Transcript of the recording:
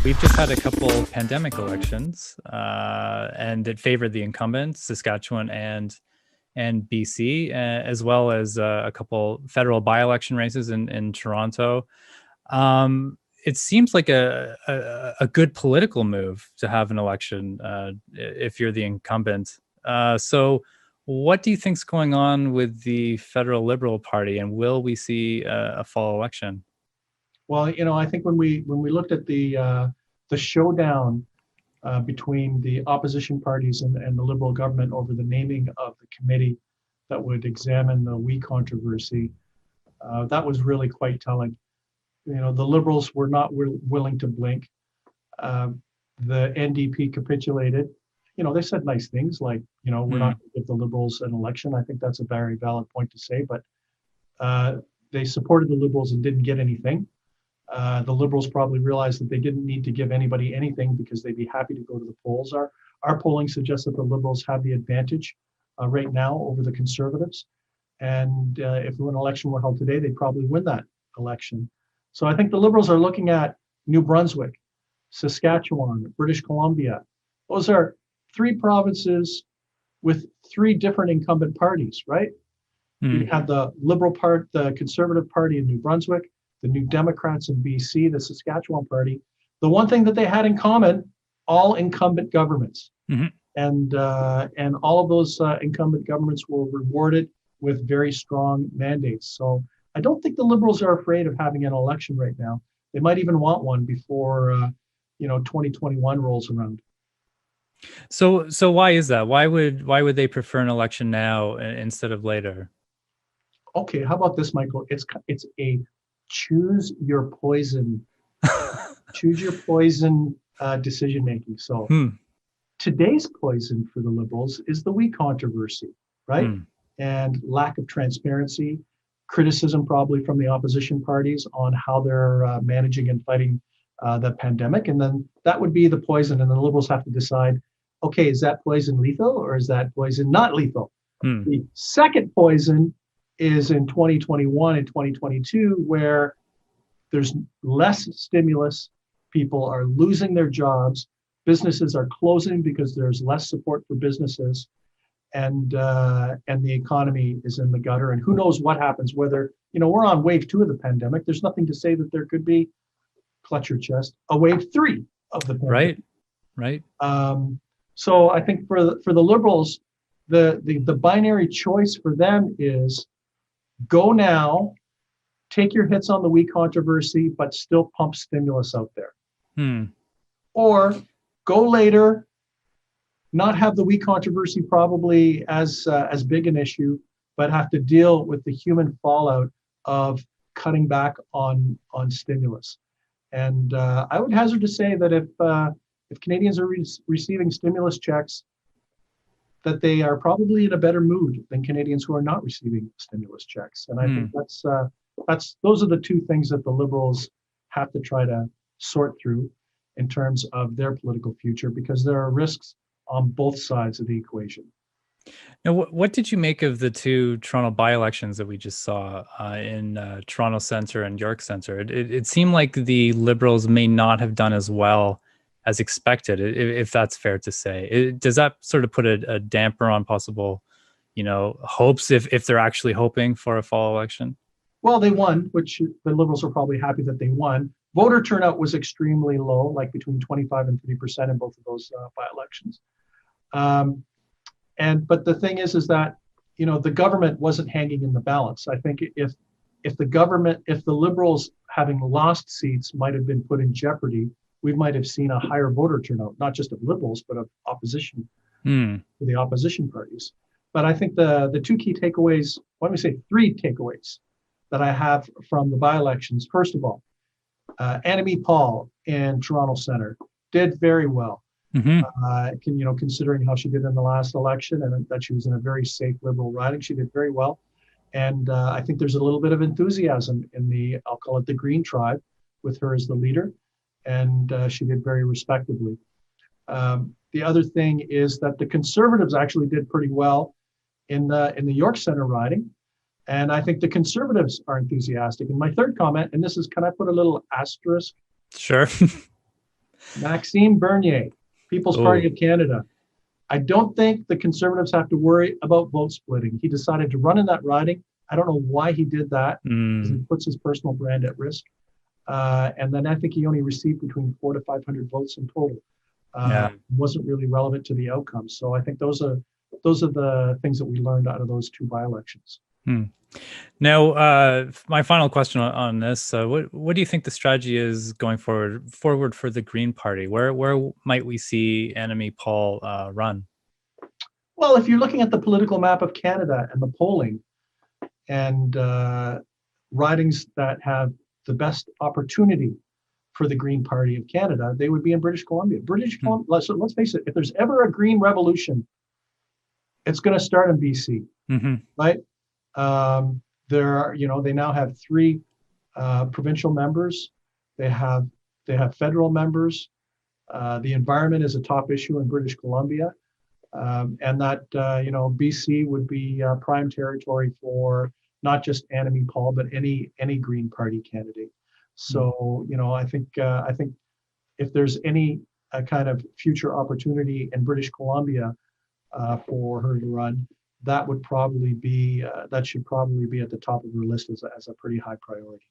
We've just had a couple pandemic elections, and it favored the incumbents, Saskatchewan and BC, as well as a couple federal by-election races in Toronto. It seems like a good political move to have an election if you're the incumbent. So what do you think's going on with the federal Liberal Party, and will we see a fall election? Well, I think when we looked at the showdown between the opposition parties and the Liberal government over the naming of the committee that would examine the We controversy, that was really quite telling. The Liberals were not willing to blink. The NDP capitulated. They said nice things like, we're not going to give the Liberals an election. I think that's a very valid point to say, but they supported the Liberals and didn't get anything. The Liberals probably realized that they didn't need to give anybody anything because they'd be happy to go to the polls. Our polling suggests that the Liberals have the advantage right now over the Conservatives. And if an election were held today, they'd probably win that election. So I think the Liberals are looking at New Brunswick, Saskatchewan, British Columbia. Those are three provinces with three different incumbent parties, right? You have the Liberal part, the Conservative Party in New Brunswick, the New Democrats in BC, the Saskatchewan Party. The one thing that they had in common, all incumbent governments. And all of those incumbent governments were rewarded with very strong mandates. So I don't think the Liberals are afraid of having an election right now. They might even want one before 2021 rolls around. So why is that? Why would they prefer an election now instead of later? Okay, how about this, Michael? It's a choose your poison, decision making. So today's poison for the Liberals is the We controversy, right? And lack of transparency, criticism probably from the opposition parties on how they're managing and fighting the pandemic. And then that would be the poison. And the Liberals have to decide, okay, is that poison lethal or is that poison not lethal? The second poison is in 2021 and 2022, where there's less stimulus, people are losing their jobs, businesses are closing because there's less support for businesses, and the economy is in the gutter. And who knows what happens, whether, we're on wave 2 of the pandemic. There's nothing to say that there could be, clutch your chest, a wave 3 of the pandemic. Right. So I think for the Liberals, the binary choice for them is go now, take your hits on the We controversy, but still pump stimulus out there. Or go later, not have the We controversy probably as big an issue, but have to deal with the human fallout of cutting back on stimulus. And I would hazard to say that if Canadians are receiving stimulus checks, that they are probably in a better mood than Canadians who are not receiving stimulus checks. And I think those are the two things that the Liberals have to try to sort through in terms of their political future, because there are risks on both sides of the equation. Now, what did you make of the two Toronto by-elections that we just saw in Toronto Centre and York Centre? It seemed like the Liberals may not have done as well as expected, if that's fair to say. Does that sort of put a damper on possible, hopes if they're actually hoping for a fall election? Well, they won, which the Liberals are probably happy that they won. Voter turnout was extremely low, like between 25 and 30% in both of those by-elections. But the thing is that, the government wasn't hanging in the balance. I think if the Liberals having lost seats might have been put in jeopardy, we might have seen a higher voter turnout, not just of Liberals, but of opposition, the opposition parties. But I think the two key takeaways, why don't we say three takeaways that I have from the by-elections. First of all, Annamie Paul in Toronto Centre did very well. Considering how she did in the last election and that she was in a very safe Liberal riding, she did very well. And I think there's a little bit of enthusiasm in I'll call it the Green Tribe, with her as the leader. And she did very respectably. The other thing is that the Conservatives actually did pretty well in the York Centre riding. And I think the Conservatives are enthusiastic. And my third comment, and this is, can I put a little asterisk? Sure. Maxime Bernier, People's Party Oh, of Canada. I don't think the Conservatives have to worry about vote splitting. He decided to run in that riding. I don't know why he did that, because he puts his personal brand at risk. And then I think he only received between 400 to 500 votes in total. yeah. Wasn't really relevant to the outcome. So I think those are the things that we learned out of those two by-elections. Now, my final question on this: what do you think the strategy is going forward for the Green Party? Where might we see Annamie Paul run? Well, if you're looking at the political map of Canada and the polling and ridings that have the best opportunity for the Green Party of Canada, they would be in British Columbia. British Columbia. So let's face it: if there's ever a green revolution, it's going to start in BC, right? There are, they now have 3 provincial members. They have federal members. The environment is a top issue in British Columbia, and that BC would be prime territory for not just Annamie Paul, but any Green Party candidate. So I think if there's any kind of future opportunity in British Columbia for her to run, that should probably be at the top of her list as a pretty high priority.